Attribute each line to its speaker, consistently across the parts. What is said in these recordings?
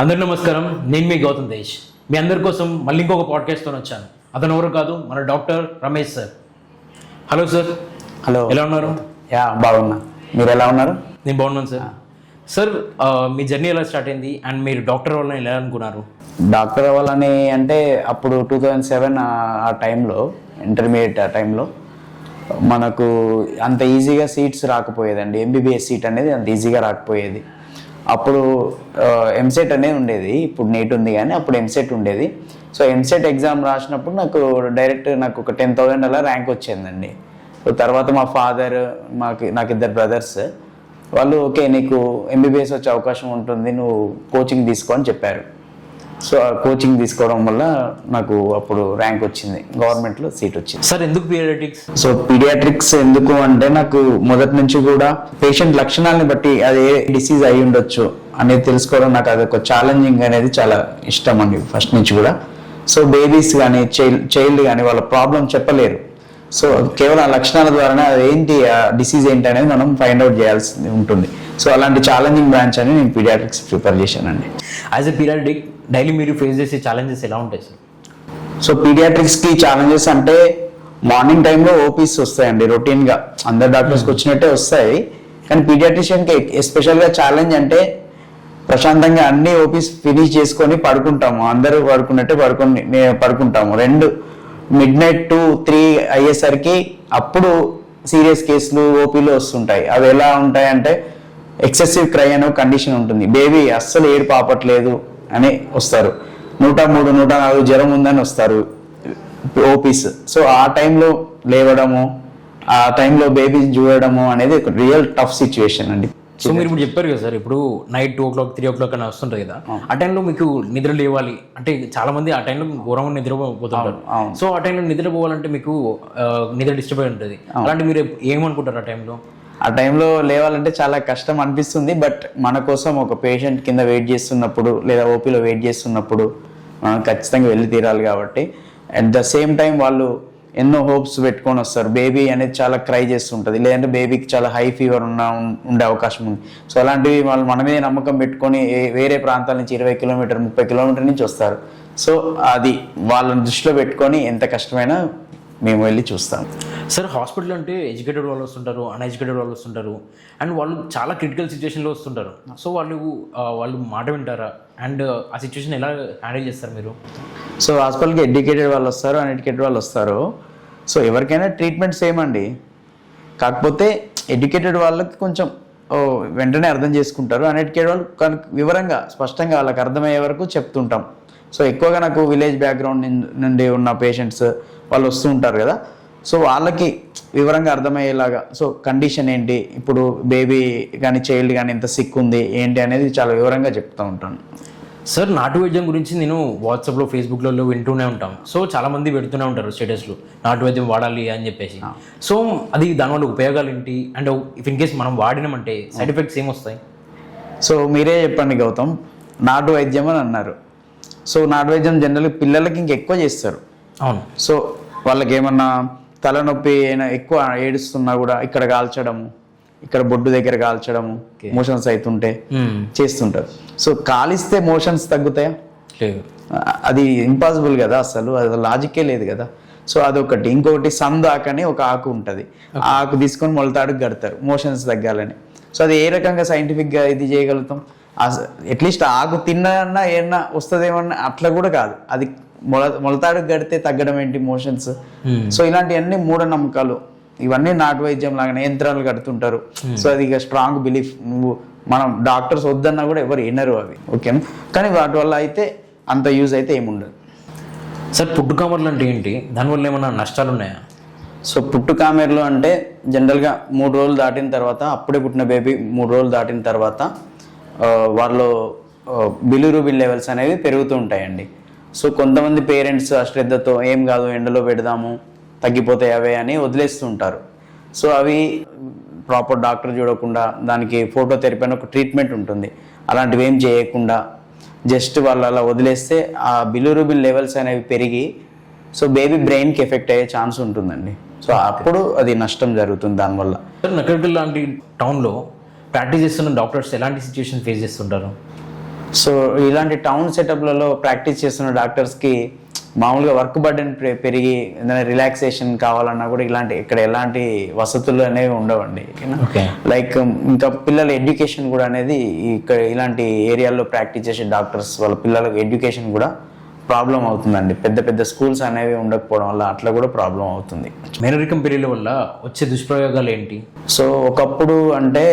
Speaker 1: అందరికీ నమస్కారం. నేను మీ గౌతమ్ తేజ్. మీ అందరి కోసం మళ్ళీ ఇంకొక పాడ్కాస్ట్తో వచ్చాను. అతను ఎవరు కాదు, మన doctor Ramesh sir. Hello sir.
Speaker 2: Hello,
Speaker 1: ఎలా ఉన్నారు?
Speaker 2: బాగున్నా. మీరు ఎలా ఉన్నారు?
Speaker 1: నేను బాగున్నాను సార్. సార్, మీ జర్నీ ఎలా స్టార్ట్ అయింది అండ్ మీరు డాక్టర్ అవ్వాలని ఎలా అనుకున్నారు?
Speaker 2: డాక్టర్ అవ్వాలని అంటే అప్పుడు 2007 ఆ టైంలో, ఇంటర్మీడియట్ ఆ టైంలో మనకు అంత ఈజీగా సీట్స్ రాకపోయేదండి. ఎంబీబీఎస్ సీట్ అనేది అంత ఈజీగా రాకపోయేది. అప్పుడు ఎంసెట్ అనేది ఉండేది. ఇప్పుడు నీట్ ఉంది కానీ అప్పుడు ఎంసెట్ ఉండేది. సో ఎంసెట్ ఎగ్జామ్ రాసినప్పుడు నాకు ఒక 10,000 అలా ర్యాంక్ వచ్చిందండి. సో తర్వాత మా ఫాదర్, నాకు ఇద్దరు బ్రదర్స్, వాళ్ళు ఓకే నీకు ఎంబీబీఎస్ వచ్చే అవకాశం ఉంటుంది, నువ్వు కోచింగ్ తీసుకో అని చెప్పారు. సో ఆ కోచింగ్ తీసుకోవడం వల్ల నాకు అప్పుడు ర్యాంక్ వచ్చింది, గవర్నమెంట్లో సీట్ వచ్చింది.
Speaker 1: సార్, ఎందుకు పీడియాట్రిక్స్?
Speaker 2: సో పీడియాట్రిక్స్ ఎందుకు అంటే నాకు మొదటి నుంచి కూడా పేషెంట్ లక్షణాలని బట్టి అది ఏ డిసీజ్ అయి ఉండొచ్చు అనేది తెలుసుకోవడం నాకు అదొక ఛాలెంజింగ్ అనేది చాలా ఇష్టం అండి ఫస్ట్ నుంచి కూడా. సో బేబీస్ కానీ చైల్డ్ కానీ వాళ్ళ ప్రాబ్లం చెప్పలేరు. సో కేవలం ఆ లక్షణాల ద్వారానే అది ఏంటి, ఆ డిసీజ్ ఏంటి అనేది మనం ఫైండ్ అవుట్ చేయాల్సి ఉంటుంది. సో అలాంటి ఛాలెంజింగ్ బ్రాంచ్ అని నేను పీడియాట్రిక్స్ ప్రిఫర్ చేశానండి.
Speaker 1: యాజ్ ఎ పీడియాట్రిక్ డైలీ మీరు ఫేస్ చేసే ఛాలెంజెస్ ఎలా ఉంటాయి సార్?
Speaker 2: సో పీడియాట్రిక్స్కి ఛాలెంజెస్ అంటే మార్నింగ్ టైంలో ఓపీస్ వస్తాయండి, రొటీన్గా అందరు డాక్టర్స్కి వచ్చినట్టే వస్తాయి. కానీ పీడియాట్రిషియన్కి ఎస్పెషల్గా ఛాలెంజ్ అంటే ప్రశాంతంగా అన్ని ఓపీస్ ఫినిష్ చేసుకొని పడుకుంటాము. అందరూ పడుకున్నట్టే పడుకుంటాము. midnight 2-3 అయ్యేసరికి అప్పుడు సీరియస్ కేసులు ఓపీలో వస్తుంటాయి. అవి ఎలా ఉంటాయంటే ఎక్సెసివ్ క్రై అనే కండిషన్ ఉంటుంది. బేబీ అస్సలు ఏడుపు ఆపట్లేదు అని వస్తారు. 103, 104 జ్వరం ఉందని వస్తారు ఓపీస్. సో ఆ టైంలో లేవడము, ఆ టైంలో బేబీని చూడడము అనేది ఒక రియల్ టఫ్ సిచ్యువేషన్ అండి.
Speaker 1: సో మీరు ఇప్పుడు చెప్పారు కదా సార్, ఇప్పుడు నైట్ 2 o'clock 3 o'clock అని వస్తుంటుంది కదా, ఆ టైంలో మీకు నిద్ర లేవాలి అంటే చాలా మంది ఆ టైంలో ఘోరంగా నిద్రపోతుంటారు. సో ఆ టైంలో నిద్రపోవాలంటే మీకు నిద్ర డిస్టర్బ్ అయి ఉంటుంది. అలాంటి మీరు ఏమనుకుంటారు
Speaker 2: ఆ టైంలో లేవాలంటే చాలా కష్టం అనిపిస్తుంది. బట్ మన కోసం ఒక పేషెంట్ కింద వెయిట్ చేస్తున్నప్పుడు లేదా ఓపీలో వెయిట్ చేస్తున్నప్పుడు మనం ఖచ్చితంగా వెళ్ళి తీరాలి. కాబట్టి అట్ ద సేమ్ టైం వాళ్ళు ఎన్నో హోప్స్ పెట్టుకొని వస్తారు. బేబీ అనేది చాలా క్రై చేస్తుంటుంది, లేదంటే బేబీకి చాలా హై ఫీవర్ ఉండే అవకాశం ఉంది. సో అలాంటివి వాళ్ళు మన మీద నమ్మకం పెట్టుకొని వేరే ప్రాంతాల నుంచి 20 కిలోమీటర్ 30 కిలోమీటర్ నుంచి వస్తారు. సో అది వాళ్ళని దృష్టిలో పెట్టుకొని ఎంత కష్టమైనా మేము వెళ్ళి చూస్తాం.
Speaker 1: సార్, హాస్పిటల్ అంటే ఎడ్యుకేటెడ్ వాళ్ళు వస్తుంటారు, అన్ఎడ్యుకేటెడ్ వాళ్ళు వస్తుంటారు, అండ్ వాళ్ళు చాలా క్రిటికల్ సిచ్యువేషన్లో వస్తుంటారు. సో వాళ్ళు మాట వింటారా అండ్ ఆ సిచ్యువేషన్ ఎలా హ్యాండిల్ చేస్తారు మీరు?
Speaker 2: సో హాస్పిటల్కి ఎడ్యుకేటెడ్ వాళ్ళు వస్తారు, అన్ఎడ్యుకేటెడ్ వాళ్ళు వస్తారు. సో ఎవరికైనా ట్రీట్మెంట్ సేమ్ అండి. కాకపోతే ఎడ్యుకేటెడ్ వాళ్ళకి కొంచెం వెంటనే అర్థం చేసుకుంటారు. అన్ఎడ్యుకేటెడ్ వాళ్ళు వివరంగా స్పష్టంగా వాళ్ళకి అర్థమయ్యే వరకు చెప్తుంటాం. సో ఎక్కువగా నాకు విలేజ్ బ్యాక్గ్రౌండ్ నుండి ఉన్న పేషెంట్స్ వాళ్ళు వస్తూ ఉంటారు కదా, సో వాళ్ళకి వివరంగా అర్థమయ్యేలాగా, సో కండిషన్ ఏంటి, ఇప్పుడు బేబీ కానీ చైల్డ్ కానీ ఎంత సిక్ ఉంది ఏంటి అనేది చాలా వివరంగా చెప్తూ ఉంటాను.
Speaker 1: సార్, నాటు వైద్యం గురించి నేను వాట్సాప్లో ఫేస్బుక్లలో వింటూనే ఉంటాం. సో చాలామంది పెడుతూనే ఉంటారు స్టేటస్లో నాటు వైద్యం వాడాలి అని చెప్పేసి. సో అది దానివల్ల ఉపయోగాలు ఏంటి అండ్ ఇఫ్ ఇన్ కేస్ మనం వాడినామంటే సైడ్ ఎఫెక్ట్స్ ఏమొస్తాయి?
Speaker 2: సో మీరే చెప్పండి గౌతమ్, నాటు వైద్యం అని అన్నారు. సో నాటు వైద్యం జనరల్గా పిల్లలకి ఇంకెక్కువ చేస్తారు.
Speaker 1: అవును.
Speaker 2: సో వాళ్ళకి ఏమన్నా తలనొప్పి అయినా ఎక్కువ ఏడుస్తున్నా కూడా ఇక్కడ కాల్చడము, ఇక్కడ బొడ్డు దగ్గర కాల్చడము, మోషన్స్ అవుతుంటే చేస్తుంటారు. సో కాలిస్తే మోషన్స్ తగ్గుతాయా? అది ఇంపాసిబుల్ కదా, అసలు అది లాజిక్కే లేదు కదా. సో అదొకటి. ఇంకొకటి సందాక్ అని ఒక ఆకు ఉంటుంది, ఆ ఆకు తీసుకొని మొలతాడుకు కడతారు మోషన్స్ తగ్గాలని. సో అది ఏ రకంగా సైంటిఫిక్గా ఇది చేయగలుగుతాం? అట్లీస్ట్ ఆకు తిన్నా ఏమన్నా వస్తుందేమన్నా అట్లా కూడా కాదు. అది మొలతాడుకు కడితే తగ్గడం ఏంటి మోషన్స్? సో ఇలాంటివన్నీ మూఢనమ్మకాలు. ఇవన్నీ నాటు వైద్యం లాగానే యంత్రాలు కడుతుంటారు. సో అది ఇక స్ట్రాంగ్ బిలీఫ్. మనం డాక్టర్స్ వద్దన్నా కూడా ఎవరు వినరు అవి, ఓకేనా. కానీ వాటి వల్ల అయితే అంత యూజ్ అయితే ఏముండదు.
Speaker 1: సార్, పుట్టు కామెర్లు అంటే ఏంటి? దానివల్ల ఏమైనా నష్టాలు ఉన్నాయా?
Speaker 2: సో పుట్టు కామెర్లు అంటే జనరల్గా 3 రోజులు దాటిన తర్వాత, అప్పుడే పుట్టిన బేబీ 3 రోజులు దాటిన తర్వాత వాళ్ళు బిలిరూబిన్ లెవెల్స్ అనేవి పెరుగుతూ ఉంటాయండి. సో కొంతమంది పేరెంట్స్ అశ్రద్ధతో ఏం కాదు ఎండలో పెడదాము తగ్గిపోతాయి అవే అని వదిలేస్తుంటారు. సో అవి ప్రాపర్ డాక్టర్ చూడకుండా దానికి ఫోటోథెరపీ అని ఒక ట్రీట్మెంట్ ఉంటుంది. అలాంటివి ఏం చేయకుండా జస్ట్ వాళ్ళు అలా వదిలేస్తే ఆ బిలిరూబిన్ లెవెల్స్ అనేవి పెరిగి సో బేబీ బ్రెయిన్కి ఎఫెక్ట్ అయ్యే ఛాన్స్ ఉంటుందండి. సో అప్పుడు అది నష్టం జరుగుతుంది దానివల్ల.
Speaker 1: నకరికల్ లాంటి టౌన్లో ప్రాక్టీస్ చేస్తున్న డాక్టర్స్ ఎలాంటి సిచ్యువేషన్ ఫేస్ చేస్తుంటారు?
Speaker 2: సో ఇలాంటి టౌన్ సెటప్లలో ప్రాక్టీస్ చేస్తున్న డాక్టర్స్కి మామూలుగా వర్క్ బర్డెన్ పెరిగి ఏదైనా రిలాక్సేషన్ కావాలన్నా కూడా ఇక్కడ ఎలాంటి వసతులు అనేవి ఉండవండి. లైక్ ఇంకా పిల్లల ఎడ్యుకేషన్ కూడా అనేది ఇక్కడ ఇలాంటి ఏరియాల్లో ప్రాక్టీస్ చేసే డాక్టర్స్ వాళ్ళ పిల్లలకు ఎడ్యుకేషన్ కూడా ప్రాబ్లం అవుతుందండి. పెద్ద పెద్ద స్కూల్స్ అనేవి ఉండకపోవడం వల్ల అట్లా కూడా ప్రాబ్లం అవుతుంది.
Speaker 1: మేనరికం పెళ్లిల వల్ల వచ్చే దుష్ప్రయోగాలు ఏంటి?
Speaker 2: సో ఒకప్పుడు అంటే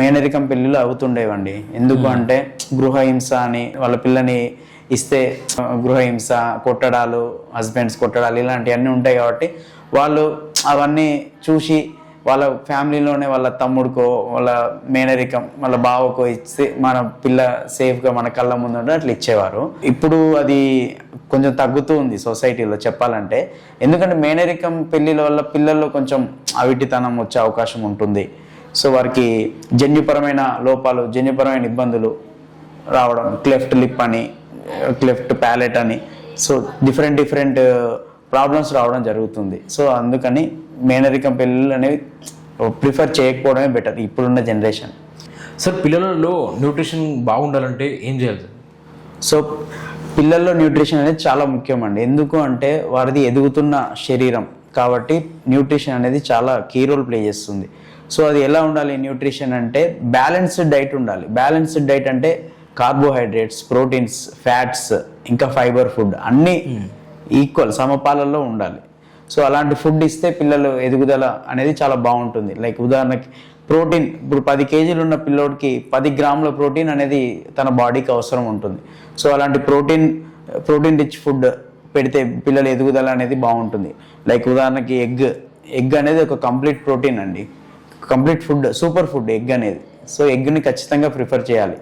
Speaker 2: మేనరికం పెళ్ళిళ్ళు అవుతుండేవండి. ఎందుకు అంటే గృహహింస అని వాళ్ళ పిల్లని ఇస్తే గృహహింస, కొట్టడాలు, హస్బెండ్స్ కొట్టడాలు ఇలాంటివన్నీ ఉంటాయి కాబట్టి వాళ్ళు అవన్నీ చూసి వాళ్ళ ఫ్యామిలీలోనే వాళ్ళ తమ్ముడికో వాళ్ళ మేనరికం వాళ్ళ బావకో ఇస్తే మన పిల్ల సేఫ్గా మన కళ్ళ ముందు ఉంటే అట్లా ఇచ్చేవారు. ఇప్పుడు అది కొంచెం తగ్గుతూ ఉంది సొసైటీలో చెప్పాలంటే. ఎందుకంటే మేనరికం పెళ్ళిళ్ళ వల్ల పిల్లల్లో కొంచెం అవిటితనం వచ్చే అవకాశం ఉంటుంది. సో వారికి జన్యుపరమైన లోపాలు, జన్యుపరమైన ఇబ్బందులు రావడం, క్లెఫ్ట్ లిప్ అని, క్లెఫ్ట్ ప్యాలెట్ అని, సో డిఫరెంట్ ప్రాబ్లమ్స్ రావడం జరుగుతుంది. సో అందుకని మేనరికం పెళ్ళిళ్ళు అనేవి ప్రిఫర్ చేయకపోవడమే బెటర్ ఇప్పుడున్న జనరేషన్.
Speaker 1: సార్ పిల్లలలో న్యూట్రిషన్ బాగుండాలంటే ఏం చేయాలి?
Speaker 2: సో పిల్లల్లో న్యూట్రిషన్ అనేది చాలా ముఖ్యం అండి. ఎందుకు అంటే వారిది ఎదుగుతున్న శరీరం కాబట్టి న్యూట్రిషన్ అనేది చాలా కీ రోల్ ప్లే చేస్తుంది. సో అది ఎలా ఉండాలి న్యూట్రిషన్ అంటే బ్యాలెన్స్డ్ డైట్ ఉండాలి. బ్యాలెన్స్డ్ డైట్ అంటే కార్బోహైడ్రేట్స్, ప్రోటీన్స్, ఫ్యాట్స్, ఇంకా ఫైబర్ ఫుడ్ అన్నీ ఈక్వల్ సమపాలల్లో ఉండాలి. సో అలాంటి ఫుడ్ ఇస్తే పిల్లలు ఎదుగుదల అనేది చాలా బాగుంటుంది. లైక్ ఉదాహరణకి ప్రోటీన్, ఇప్పుడు 10 కేజీలు ఉన్న పిల్లోడికి 10 గ్రాముల ప్రోటీన్ అనేది తన బాడీకి అవసరం ఉంటుంది. సో అలాంటి ప్రోటీన్ రిచ్ ఫుడ్ పెడితే పిల్లల ఎదుగుదల అనేది బాగుంటుంది. లైక్ ఉదాహరణకి ఎగ్ అనేది ఒక కంప్లీట్ ప్రోటీన్ అండి, complete food, super food egg అనేది. సో ఎగ్ని ఖచ్చితంగా ప్రిఫర్ చేయాలి.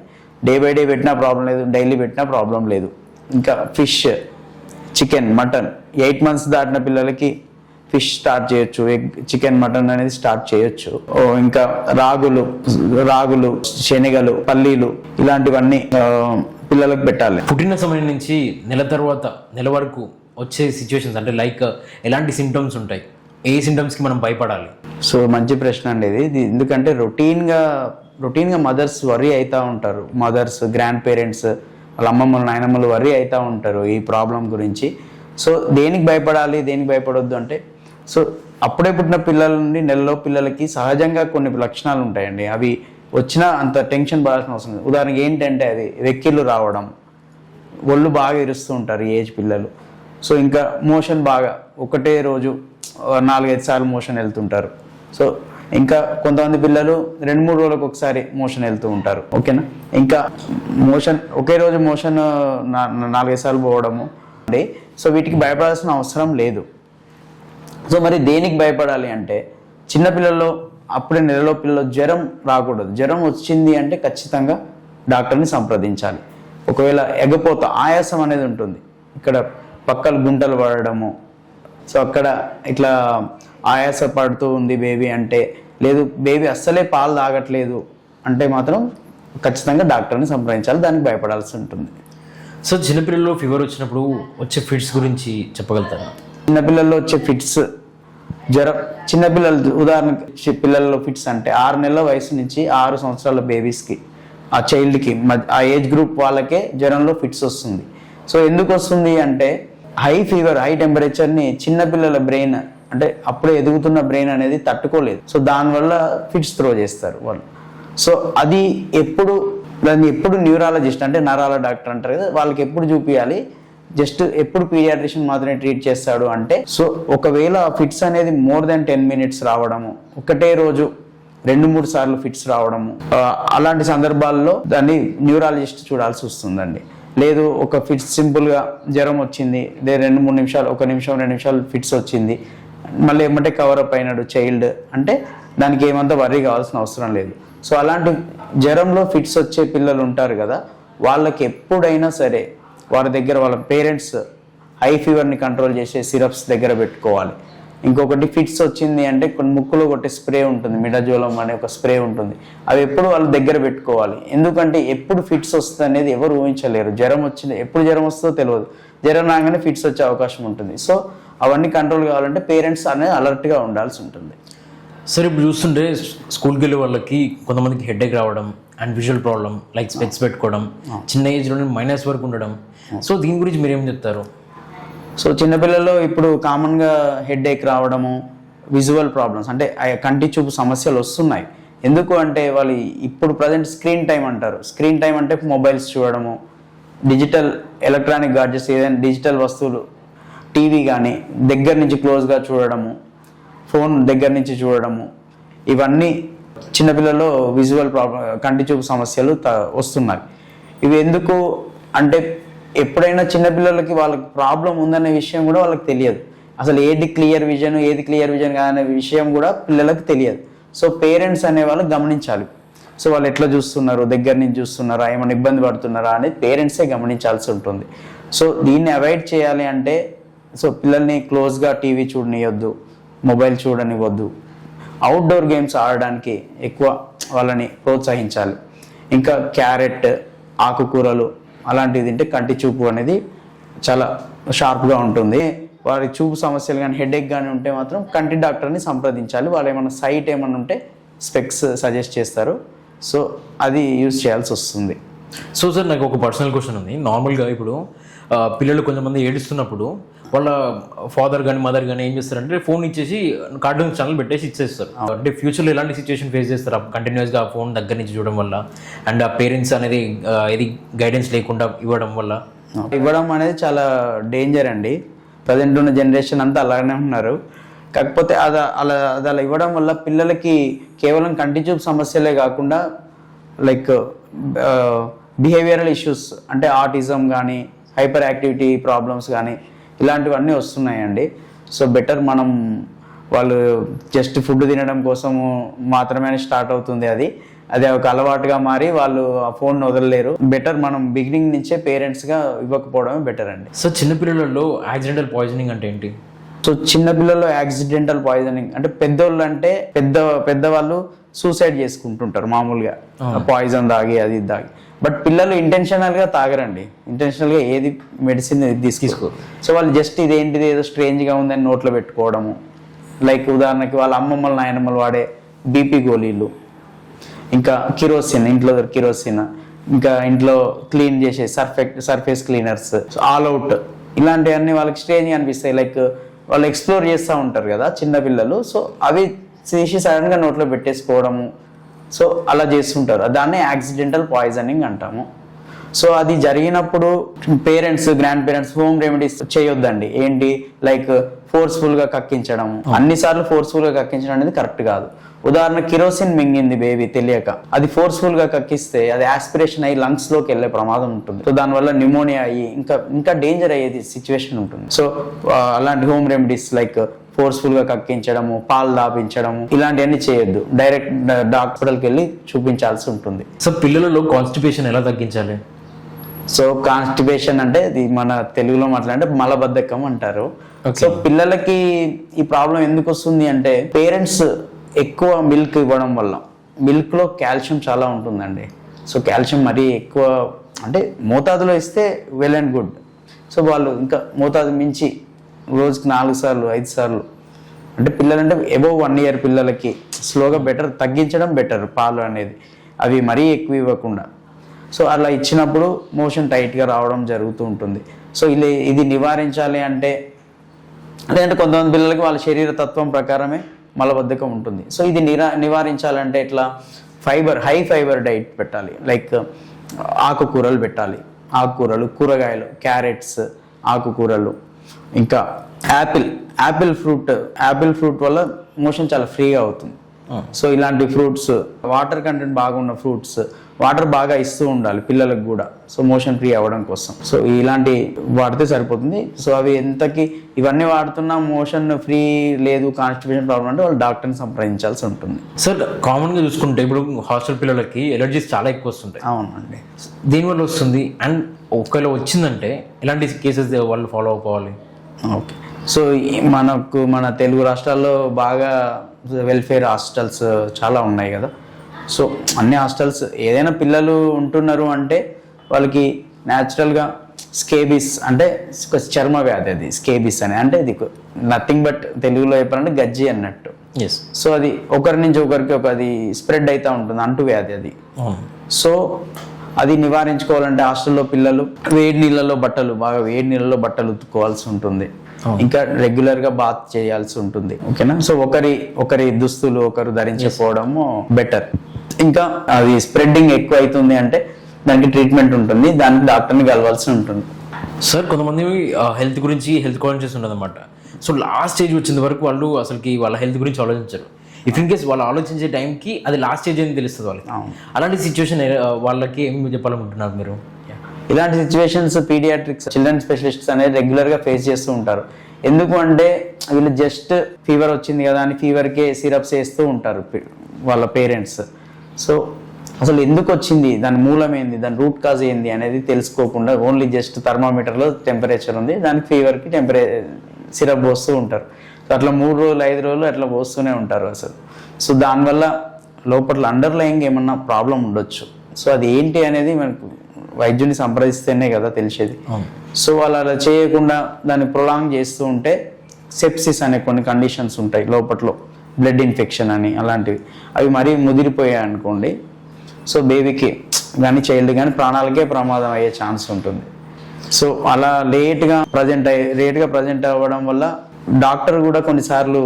Speaker 2: డే బై డే పెట్టినా ప్రాబ్లం లేదు, డైలీ పెట్టినా ప్రాబ్లం లేదు. ఇంకా ఫిష్, చికెన్, మటన్ 8 months దాటిన పిల్లలకి ఫిష్ స్టార్ట్ చేయొచ్చు, ఎగ్, చికెన్, మటన్ అనేది స్టార్ట్ చేయొచ్చు. ఇంకా రాగులు, శనగలు, పల్లీలు ఇలాంటివన్నీ పిల్లలకు పెట్టాలి.
Speaker 1: పుట్టిన సమయం నుంచి నెల వరకు వచ్చే సిచ్యువేషన్స్ అంటే లైక్ ఎలాంటి సిమ్టమ్స్ ఉంటాయి, ఏ సిమ్టమ్స్కి మనం భయపడాలి?
Speaker 2: సో మంచి ప్రశ్న అండి ఇది. ఎందుకంటే రొటీన్గా మదర్స్ వర్రీ అవుతూ ఉంటారు. మదర్స్, గ్రాండ్ పేరెంట్స్, వాళ్ళ అమ్మమ్మలు, నాయనమ్మలు వర్రీ అవుతూ ఉంటారు ఈ ప్రాబ్లం గురించి. సో దేనికి భయపడాలి, దేనికి భయపడొద్దు అంటే, సో అప్పుడే పుట్టిన పిల్లల నుండి నెలలో పిల్లలకి సహజంగా కొన్ని లక్షణాలు ఉంటాయండి. అవి వచ్చినా అంత టెన్షన్ పడాల్సిన అవసరం లేదు. ఉదాహరణకి ఏంటంటే అది వెక్కిళ్ళు రావడం, ఒళ్ళు బాగా ఇరుస్తూ ఉంటారు ఈ ఏజ్ పిల్లలు. సో ఇంకా మోషన్ బాగా ఒకటే రోజు 4-5 సార్లు మోషన్ వెళ్తుంటారు. సో ఇంకా కొంతమంది పిల్లలు 2-3 రోజులకు ఒకసారి మోషన్ వెళ్తూ ఉంటారు. ఓకేనా? ఇంకా ఒకే రోజు మోషన్ 4-5 సార్లు పోవడము అంటే, సో వీటికి భయపడాల్సిన అవసరం లేదు. సో మరి దేనికి భయపడాలి అంటే, చిన్నపిల్లల్లో అప్పుడే నెలలో పిల్లలు జ్వరం రాకూడదు. జ్వరం వచ్చింది అంటే ఖచ్చితంగా డాక్టర్ని సంప్రదించాలి. ఒకవేళ ఎగపోత, ఆయాసం అనేది ఉంటుంది, ఇక్కడ పక్కలు గుంటలు పడడము, సో అక్కడ ఇట్లా ఆయాస పడుతూ ఉంది బేబీ అంటే, లేదు బేబీ అస్సలే పాలు తాగట్లేదు అంటే మాత్రం ఖచ్చితంగా డాక్టర్ని సంప్రదించాలి. దానికి భయపడాల్సి ఉంటుంది.
Speaker 1: సో చిన్నపిల్లల్లో ఫీవర్ వచ్చినప్పుడు వచ్చే ఫిట్స్ గురించి చెప్పగలుగుతారా?
Speaker 2: చిన్నపిల్లల్లో వచ్చే ఫిట్స్, జ్వరం, చిన్నపిల్లలు ఉదాహరణకి పిల్లల్లో ఫిట్స్ అంటే 6 నెలల వయసు నుంచి 6 సంవత్సరాల బేబీస్కి, ఆ చైల్డ్కి, ఆ ఏజ్ గ్రూప్ వాళ్ళకే జ్వరంలో ఫిట్స్ వస్తుంది. సో ఎందుకు వస్తుంది అంటే హై ఫీవర్, హై టెంపరేచర్ని చిన్నపిల్లల బ్రెయిన్ అంటే అప్పుడే ఎదుగుతున్న బ్రెయిన్ అనేది తట్టుకోలేదు. సో దానివల్ల ఫిట్స్ త్రో చేస్తారు వాళ్ళు. సో అది దాన్ని ఎప్పుడు న్యూరాలజిస్ట్ అంటే నరాల డాక్టర్ అంటారు కదా, వాళ్ళకి ఎప్పుడు చూపించాలి, జస్ట్ ఎప్పుడు పీడియాట్రిషియన్ మాత్రమే ట్రీట్ చేస్తాడు అంటే, సో ఒకవేళ ఫిట్స్ అనేది మోర్ దెన్ 10 minutes రావడము, ఒకటే రోజు 2-3 సార్లు ఫిట్స్ రావడము, అలాంటి సందర్భాల్లో దాన్ని న్యూరాలజిస్ట్ చూడాల్సి వస్తుందండి. లేదు ఒక ఫిట్స్ సింపుల్గా జ్వరం వచ్చింది, 2-3 నిమిషాలు, 1 నిమిషం 2 నిమిషాలు ఫిట్స్ వచ్చింది, మళ్ళీ ఏమంటే కవరప్ అయినాడు చైల్డ్ అంటే దానికి ఏమంతా వర్రీ కావాల్సిన అవసరం లేదు. సో అలాంటి జ్వరంలో ఫిట్స్ వచ్చే పిల్లలు ఉంటారు కదా, వాళ్ళకి ఎప్పుడైనా సరే వారి దగ్గర వాళ్ళ పేరెంట్స్ హై ఫీవర్ని కంట్రోల్ చేసే సిరప్స్ దగ్గర పెట్టుకోవాలి. ఇంకొకటి ఫిట్స్ వచ్చింది అంటే కొన్ని ముక్కులో కొట్టే స్ప్రే ఉంటుంది, మిడాజోలం అనే ఒక స్ప్రే ఉంటుంది, అవి ఎప్పుడు వాళ్ళ దగ్గర పెట్టుకోవాలి. ఎందుకంటే ఎప్పుడు ఫిట్స్ వస్తుంది అనేది ఎవరు ఊహించలేరు. ఎప్పుడు జ్వరం వస్తుందో తెలియదు, జ్వరం రాగానే ఫిట్స్ వచ్చే అవకాశం ఉంటుంది. సో అవన్నీ కంట్రోల్ కావాలంటే పేరెంట్స్ అనేది అలర్ట్గా ఉండాల్సి ఉంటుంది.
Speaker 1: సరే ఇప్పుడు చూస్తుంటే స్కూల్కి వెళ్ళే వాళ్ళకి కొంతమందికి హెడేక్ రావడం, and visual problem like specs పెట్టుకోవడం, చిన్న ఏజ్లోనే మైనస్ వరకు ఉండడం. సో దీని గురించి మీరు ఏం చెప్తారు?
Speaker 2: సో చిన్నపిల్లల్లో ఇప్పుడు కామన్గా హెడ్ ఏక్ రావడము, విజువల్ ప్రాబ్లమ్స్ అంటే కంటి చూపు సమస్యలు వస్తున్నాయి. ఎందుకు అంటే వాళ్ళు ఇప్పుడు ప్రజెంట్ స్క్రీన్ టైం అంటారు. స్క్రీన్ టైం అంటే మొబైల్స్ చూడడము, డిజిటల్ ఎలక్ట్రానిక్ గాడ్జెట్స్, ఏదైనా డిజిటల్ వస్తువులు, టీవీ కానీ దగ్గర నుంచి క్లోజ్గా చూడడము, ఫోన్ దగ్గర నుంచి చూడడము, ఇవన్నీ చిన్నపిల్లల్లో విజువల్ ప్రాబ్లం, కంటి చూపు సమస్యలు వస్తున్నాయి. ఇవి ఎందుకు అంటే ఎప్పుడైనా చిన్నపిల్లలకి వాళ్ళకి ప్రాబ్లం ఉందనే విషయం కూడా వాళ్ళకి తెలియదు. అసలు ఏది క్లియర్ విజన్ కాదనే విషయం కూడా పిల్లలకు తెలియదు. సో పేరెంట్స్ అనేవాళ్ళు గమనించాలి. సో వాళ్ళు ఎట్లా చూస్తున్నారు, దగ్గర నుంచి చూస్తున్నారా, ఏమైనా ఇబ్బంది పడుతున్నారా అనేది పేరెంట్సే గమనించాల్సి ఉంటుంది. సో దీన్ని అవాయిడ్ చేయాలి అంటే సో పిల్లల్ని క్లోజ్గా టీవీ చూడనియొద్దు, మొబైల్ చూడనివ్వద్దు, అవుట్డోర్ గేమ్స్ ఆడడానికి ఎక్కువ వాళ్ళని ప్రోత్సహించాలి. ఇంకా క్యారెట్, ఆకుకూరలు అలాంటివి తింటే కంటి చూపు అనేది చాలా షార్ప్గా ఉంటుంది. వారి చూపు సమస్యలు కానీ హెడేక్ కానీ ఉంటే మాత్రం కంటి డాక్టర్ని సంప్రదించాలి. వాళ్ళు ఏమైనా సైట్ ఏమైనా ఉంటే స్పెక్స్ సజెస్ట్ చేస్తారు. సో అది యూజ్ చేయాల్సి వస్తుంది.
Speaker 1: సో సార్ నాకు ఒక పర్సనల్ క్వశ్చన్ ఉంది. నార్మల్గా ఇప్పుడు పిల్లలు కొంతమంది ఏడుస్తున్నప్పుడు వాళ్ళ ఫాదర్ కానీ మదర్ కానీ ఏం చేస్తారంటే ఫోన్ ఇచ్చేసి కార్టూన్ ఛానల్ పెట్టేసి ఇచ్చేస్తారు. అంటే ఫ్యూచర్లో ఎలాంటి సిచ్యువేషన్ ఫేస్ చేస్తారు కంటిన్యూస్గా ఆ ఫోన్ దగ్గర నుంచి చూడడం వల్ల అండ్ ఆ పేరెంట్స్ అనేది ఏది గైడెన్స్ లేకుండా ఇవ్వడం వల్ల?
Speaker 2: ఇవ్వడం అనేది చాలా డేంజర్ అండి. ప్రజెంట్ ఉన్న జనరేషన్ అంతా అలానే ఉన్నారు. కాకపోతే అలా ఇవ్వడం వల్ల పిల్లలకి కేవలం కంటి చూపు సమస్యలే కాకుండా లైక్ బిహేవియరల్ ఇష్యూస్ అంటే ఆటిజం కానీ హైపర్ యాక్టివిటీ ప్రాబ్లమ్స్ కానీ ఇలాంటివన్నీ వస్తున్నాయండి. సో బెటర్ మనం వాళ్ళు జస్ట్ ఫుడ్ తినడం కోసము మాత్రమే స్టార్ట్ అవుతుంది అది ఒక అలవాటుగా మారి వాళ్ళు ఆ ఫోన్ వదలలేరు. బెటర్ మనం బిగినింగ్ నుంచే పేరెంట్స్గా ఇవ్వకపోవడమే బెటర్ అండి.
Speaker 1: సో చిన్నపిల్లలలో యాక్సిడెంటల్ పాయిజనింగ్ అంటే ఏంటి?
Speaker 2: సో చిన్నపిల్లల్లో యాక్సిడెంటల్ పాయిజనింగ్ అంటే పెద్దోళ్ళు అంటే పెద్దవాళ్ళు సూసైడ్ చేసుకుంటుంటారు మామూలుగా పాయిజన్ తాగి అది తాగి. బట్ పిల్లలు ఇంటెన్షనల్గా తాగరండి. ఇంటెన్షనల్గా ఏది మెడిసిన్ తీసుకోరు. సో వాళ్ళు జస్ట్ ఇదేంటిది ఏదో స్ట్రేంజ్గా ఉందని నోట్లో పెట్టుకోవడము. లైక్ ఉదాహరణకి వాళ్ళ అమ్మమ్మలు నాయనమ్మలు వాడే బీపీ గోళీలు, ఇంకా కిరోసిన్, ఇంట్లో కిరోసిన్, ఇంకా ఇంట్లో క్లీన్ చేసే సర్ఫేస్ క్లీనర్స్, ఆల్ అవుట్, ఇలాంటివన్నీ వాళ్ళకి స్ట్రేంజ్గా అనిపిస్తాయి. లైక్ వాళ్ళు ఎక్స్ప్లోర్ చేస్తూ ఉంటారు కదా చిన్నపిల్లలు. సో అవి తీసి సడన్గా నోట్లో పెట్టేసుకోవడము, సో అలా చేస్తుంటారు. దాన్నే యాక్సిడెంటల్ పాయిజనింగ్ అంటాము. సో అది జరిగినప్పుడు parents, grand parents home remedies చేయొద్దండి. ఏంటి లైక్ ఫోర్స్ఫుల్గా కక్కించడము. అన్నిసార్లు ఫోర్స్ఫుల్గా కక్కించడం అనేది కరెక్ట్ కాదు. ఉదాహరణ కిరోసిన్ మింగింది బేబీ తెలియక, అది ఫోర్స్ఫుల్గా కక్కిస్తే అది ఆస్పిరేషన్ అయ్యి లంగ్స్లోకి వెళ్ళే ప్రమాదం ఉంటుంది. సో దానివల్ల న్యూమోనియా అయ్యి ఇంకా డేంజర్ అయ్యేది సిచ్యువేషన్ ఉంటుంది. సో అలాంటి హోమ్ రెమెడీస్ లైక్ ఫోర్స్ఫుల్గా కక్కించడము, పాలు దాపించడము ఇలాంటివన్నీ చేయొద్దు. డైరెక్ట్ హాస్పిటల్కి వెళ్ళి చూపించాల్సి ఉంటుంది.
Speaker 1: సో పిల్లలలో కాన్స్టిపేషన్ ఎలా తగ్గించాలి?
Speaker 2: సో కాన్స్టిపేషన్ అంటే ఇది మన తెలుగులో మాట్లాడంటే మలబద్ధకం అంటారు. సో పిల్లలకి ఈ ప్రాబ్లం ఎందుకు వస్తుంది అంటే పేరెంట్స్ ఎక్కువ మిల్క్ ఇవ్వడం వల్ల. మిల్క్లో కాల్షియం చాలా ఉంటుందండి. సో కాల్షియం మరీ ఎక్కువ అంటే మోతాదులో ఇస్తే వెల్ అండ్ గుడ్. సో వాళ్ళు ఇంకా మోతాదు మించి రోజుకి 4 సార్లు 5 సార్లు అంటే పిల్లలంటే అబోవ్ 1 year పిల్లలకి స్లోగా బెటర్, తగ్గించడం బెటర్ పాలు అనేది, అవి మరీ ఎక్కువ ఇవ్వకుండా. సో అలా ఇచ్చినప్పుడు మోషన్ టైట్గా రావడం జరుగుతూ ఉంటుంది. సో ఇది నివారించాలి అంటే లేదంటే కొంతమంది పిల్లలకి వాళ్ళ శరీర తత్వం ప్రకారమే మలబద్ధకం ఉంటుంది. సో ఇది నివారించాలంటే ఎట్లా హై ఫైబర్ డైట్ పెట్టాలి. లైక్ ఆకుకూరలు పెట్టాలి, ఆకుకూరలు, కూరగాయలు, క్యారెట్స్, ఆకుకూరలు, ఇంకా యాపిల్ ఫ్రూట్ వల్ల మోషన్ చాలా ఫ్రీగా అవుతుంది. సో ఇలాంటి ఫ్రూట్స్, వాటర్ కంటెంట్ బాగున్న ఫ్రూట్స్, వాటర్ బాగా ఇస్తూ ఉండాలి పిల్లలకు కూడా, సో మోషన్ ఫ్రీ అవ్వడం కోసం. సో ఇలాంటి వాడితే సరిపోతుంది. సో అవి ఇవన్నీ వాడుతున్నా మోషన్ ఫ్రీ లేదు, కాన్స్టిపేషన్ ప్రాబ్లం అంటే వాళ్ళు డాక్టర్ని సంప్రదించాల్సి ఉంటుంది.
Speaker 1: సార్ కామన్గా చూసుకుంటే ఇప్పుడు హాస్టల్ పిల్లలకి ఎలర్జీస్ చాలా ఎక్కువ వస్తుంటాయి.
Speaker 2: అవునండి.
Speaker 1: దీనివల్ల వస్తుంది. అండ్ ఒకవేళ వచ్చిందంటే ఎలాంటి కేసెస్ వాళ్ళు ఫాలో అవ్వాలి?
Speaker 2: ఓకే. సో మన తెలుగు రాష్ట్రాల్లో బాగా వెల్ఫేర్ హాస్టల్స్ చాలా ఉన్నాయి కదా. సో అన్ని హాస్టల్స్ ఏదైనా పిల్లలు ఉంటున్నారు అంటే వాళ్ళకి న్యాచురల్గా స్కేబిస్ అంటే చర్మ వ్యాధి, అది స్కేబిస్ అని అంటే ఇది నథింగ్ బట్ తెలుగులో చెప్పాలంటే గజ్జి అన్నట్టు. సో అది ఒకరి నుంచి ఒకరికి అది స్ప్రెడ్ అవుతూ ఉంటుంది, అంటు వ్యాధి అది. సో అది నివారించుకోవాలంటే హాస్టల్లో పిల్లలు వేడి నీళ్ళలో బట్టలు ఉతుక్కోవాల్సి ఉంటుంది. ఇంకా రెగ్యులర్గా బాత్ చేయాల్సి ఉంటుంది. ఓకేనా. సో ఒకరి దుస్తులు ఒకరు ధరించకపోవడము బెటర్. ఇంకా అది స్ప్రెడ్డింగ్ ఎక్కువ అవుతుంది అంటే దానికి ట్రీట్మెంట్ ఉంటుంది, దానికి డాక్టర్ని కలవాల్సి ఉంటుంది.
Speaker 1: సార్ కొంతమంది హెల్త్ కాన్షియస్ ఉండదు అనమాట. సో లాస్ట్ స్టేజ్ వచ్చిన వరకు వాళ్ళు అసలుకి వాళ్ళ హెల్త్ గురించి ఆలోచించరు. ఇఫ్ ఇన్ కేస్ వాళ్ళు ఆలోచించే టైంకి అది లాస్ట్ స్టేజ్ అని తెలుస్తుంది వాళ్ళకి. అలాంటి సిచ్యువేషన్ వాళ్ళకి ఏం చెప్పాలనుకుంటున్నారు మీరు?
Speaker 2: ఇలాంటి సిచ్యువేషన్స్ పీడియాట్రిక్స్ చిల్డ్రన్ స్పెషలిస్ట్స్ అనేది రెగ్యులర్గా ఫేస్ చేస్తూ ఉంటారు. ఎందుకు అంటే వీళ్ళు జస్ట్ ఫీవర్ వచ్చింది కదా అని ఫీవర్కే సిరప్స్ వేస్తూ ఉంటారు వాళ్ళ పేరెంట్స్. సో అసలు ఎందుకు వచ్చింది, దాని మూలం ఏంది, దాని రూట్ కాజ్ ఏంది అనేది తెలుసుకోకుండా ఓన్లీ జస్ట్ థర్మామీటర్లో టెంపరేచర్ ఉంది, దానికి ఫీవర్కి సిరప్ పోస్తూ ఉంటారు. సో అట్లా 3 రోజులు 5 రోజులు అట్లా పోస్తూనే ఉంటారు అసలు. సో దానివల్ల లోపల అండర్లయింగ్ ఏమన్నా ప్రాబ్లం ఉండొచ్చు. సో అది ఏంటి అనేది మనకు వైద్యుని సంప్రదిస్తేనే కదా తెలిసేది. సో వాళ్ళు అలా చేయకుండా దాన్ని ప్రొలాంగ్ చేస్తూ ఉంటే సెప్సిస్ అనే కొన్ని కండిషన్స్ ఉంటాయి లోపట్లో, బ్లడ్ ఇన్ఫెక్షన్ అని అలాంటివి. అవి మరీ ముదిరిపోయాయి అనుకోండి, సో బేబీకి కానీ చైల్డ్ కానీ ప్రాణాలకే ప్రమాదం అయ్యే ఛాన్స్ ఉంటుంది. సో అలా లేట్గా ప్రజెంట్ అవ్వడం వల్ల డాక్టర్ కూడా కొన్నిసార్లు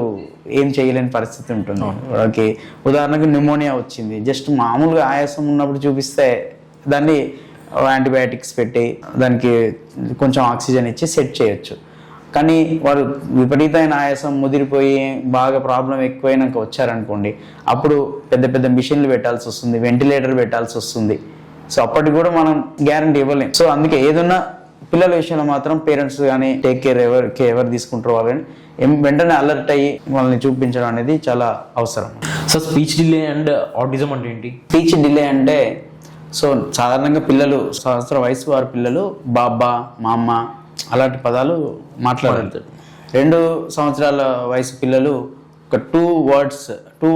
Speaker 2: ఏం చేయలేని పరిస్థితి ఉంటుంది. వాళ్ళకి ఉదాహరణకు న్యూమోనియా వచ్చింది, జస్ట్ మామూలుగా ఆయాసం ఉన్నప్పుడు చూపిస్తే దాన్ని యాంటీబయాటిక్స్ పెట్టి దానికి కొంచెం ఆక్సిజన్ ఇచ్చి సెట్ చేయొచ్చు. కానీ వారు విపరీతమైన ఆయాసం ముదిరిపోయి బాగా ప్రాబ్లం ఎక్కువైనాక వచ్చారనుకోండి, అప్పుడు పెద్ద మిషన్లు పెట్టాల్సి వస్తుంది, వెంటిలేటర్ పెట్టాల్సి వస్తుంది. సో అప్పటికి కూడా మనం గ్యారంటీ ఇవ్వలేం. సో అందుకే ఏదన్నా పిల్లల విషయంలో మాత్రం పేరెంట్స్ కానీ టేక్ కేర్ ఎవరు తీసుకుంటారో వాళ్ళు కానీ వెంటనే అలర్ట్ అయ్యి వాళ్ళని చూపించడం అనేది చాలా అవసరం.
Speaker 1: So speech delay and autism అంటే ఏంటి?
Speaker 2: స్పీచ్ డిలే అంటే సో సాధారణంగా పిల్లలు సంవత్సర వయసు వారి పిల్లలు బాబా మామ అలాంటి పదాలు మాట్లాడతారు. 2 సంవత్సరాల వయసు పిల్లలు ఒక 2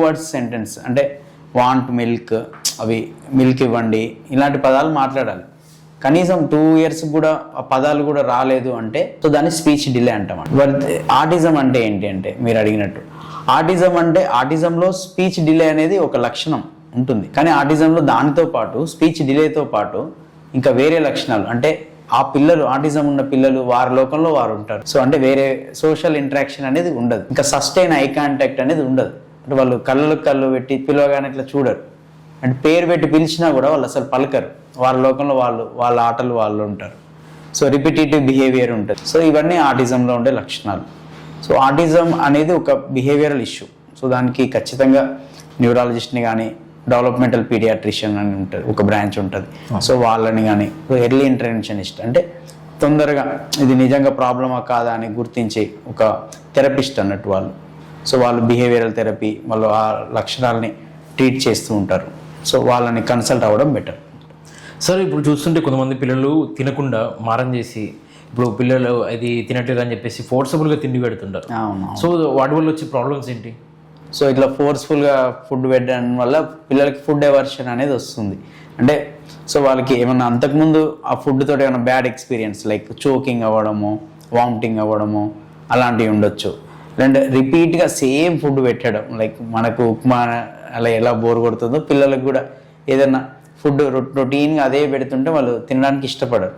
Speaker 2: వర్డ్స్ సెంటెన్స్ అంటే వాంట్ మిల్క్, అవి మిల్క్ ఇవ్వండి, ఇలాంటి పదాలు మాట్లాడాలి. కనీసం 2 years కూడా ఆ పదాలు కూడా రాలేదు అంటే సో దాన్ని స్పీచ్ డిలే అంటాం. ఆటిజం అంటే ఏంటి అంటే మీరు అడిగినట్టు ఆటిజంలో స్పీచ్ డిలే అనేది ఒక లక్షణం ఉంటుంది. కానీ ఆటిజంలో దానితో పాటు స్పీచ్ డిలేతో పాటు ఇంకా వేరే లక్షణాలు అంటే ఆ పిల్లలు ఆటిజం ఉన్న పిల్లలు వారి లోకంలో వారు ఉంటారు. సో అంటే వేరే సోషల్ ఇంటరాక్షన్ అనేది ఉండదు, ఇంకా సస్టైన్ ఐ కాంటాక్ట్ అనేది ఉండదు. అంటే వాళ్ళు కళ్ళు పెట్టి పిలవగానే ఇట్లా చూడరు, అంటే పేరు పెట్టి పిలిచినా కూడా వాళ్ళు అసలు పలకరు, వాళ్ళ లోకంలో వాళ్ళ ఆటలు వాళ్ళు ఉంటారు. సో రిపిటేటివ్ బిహేవియర్ ఉంటుంది. సో ఇవన్నీ ఆటిజంలో ఉండే లక్షణాలు. సో ఆటిజం అనేది ఒక బిహేవియరల్ ఇష్యూ. సో దానికి ఖచ్చితంగా న్యూరాలజిస్ట్ని కానీ డెవలప్మెంటల్ పీడియాట్రిషియన్ అని ఉంటుంది, ఒక బ్రాంచ్ ఉంటుంది. సో వాళ్ళని కానీ ఎర్లీ ఇంటర్వెన్షనిస్ట్ అంటే తొందరగా ఇది నిజంగా ప్రాబ్లమా కాదా అని గుర్తించి ఒక థెరపిస్ట్ అన్నట్టు వాళ్ళు. సో వాళ్ళు బిహేవియరల్ థెరపీ వాళ్ళు ఆ లక్షణాలని ట్రీట్ చేస్తూ ఉంటారు. సో వాళ్ళని కన్సల్ట్ అవ్వడం బెటర్.
Speaker 1: సార్ ఇప్పుడు చూస్తుంటే కొంతమంది పిల్లలు తినకుండా మారం చేసి ఇప్పుడు పిల్లలు అది తినట్లేదు అని చెప్పేసి ఫోర్సబుల్గా తిండి పెడుతుంటారు. సో వాటి వల్ల వచ్చే ప్రాబ్లమ్స్ ఏంటి?
Speaker 2: సో ఇట్లా ఫోర్స్ఫుల్గా ఫుడ్ పెట్టడం వల్ల పిల్లలకి ఫుడ్ ఎవర్షన్ అనేది వస్తుంది. అంటే సో వాళ్ళకి ఏమన్నా అంతకుముందు ఆ ఫుడ్ తోటి ఏమైనా బ్యాడ్ ఎక్స్పీరియన్స్ లైక్ చోకింగ్ అవ్వడము, వామిటింగ్ అవ్వడము అలాంటివి ఉండొచ్చు. లేదంటే రిపీట్గా సేమ్ ఫుడ్ పెట్టడం లైక్ మనకు ఉప్మా అలా ఎలా బోర్ కొడుతుందో పిల్లలకు కూడా ఏదైనా ఫుడ్ రొటీన్గా అదే పెడుతుంటే వాళ్ళు తినడానికి ఇష్టపడరు.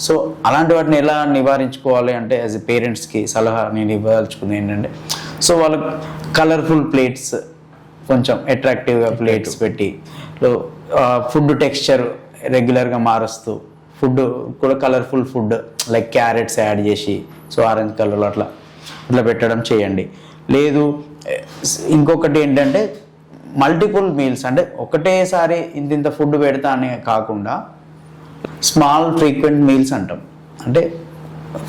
Speaker 2: సో అలాంటి వాటిని ఎలా నివారించుకోవాలి అంటే యాజ్ ఎ పేరెంట్స్కి సలహా నేను ఇవ్వదలుచుకుంది ఏంటంటే సో వాళ్ళకి కలర్ఫుల్ ప్లేట్స్, కొంచెం అట్రాక్టివ్గా ప్లేట్స్ పెట్టి ఫుడ్ టెక్స్చర్ రెగ్యులర్గా మారుస్తూ ఫుడ్ కూడా colourful food like carrots add చేసి సో ఆరెంజ్ కలర్లో అట్లా పెట్టడం చేయండి. లేదు ఇంకొకటి ఏంటంటే మల్టిపుల్ మీల్స్ అంటే ఒకటేసారి ఇంత ఫుడ్ పెడతా అని కాకుండా స్మాల్ ఫ్రీక్వెంట్ మీల్స్ అంటాం. అంటే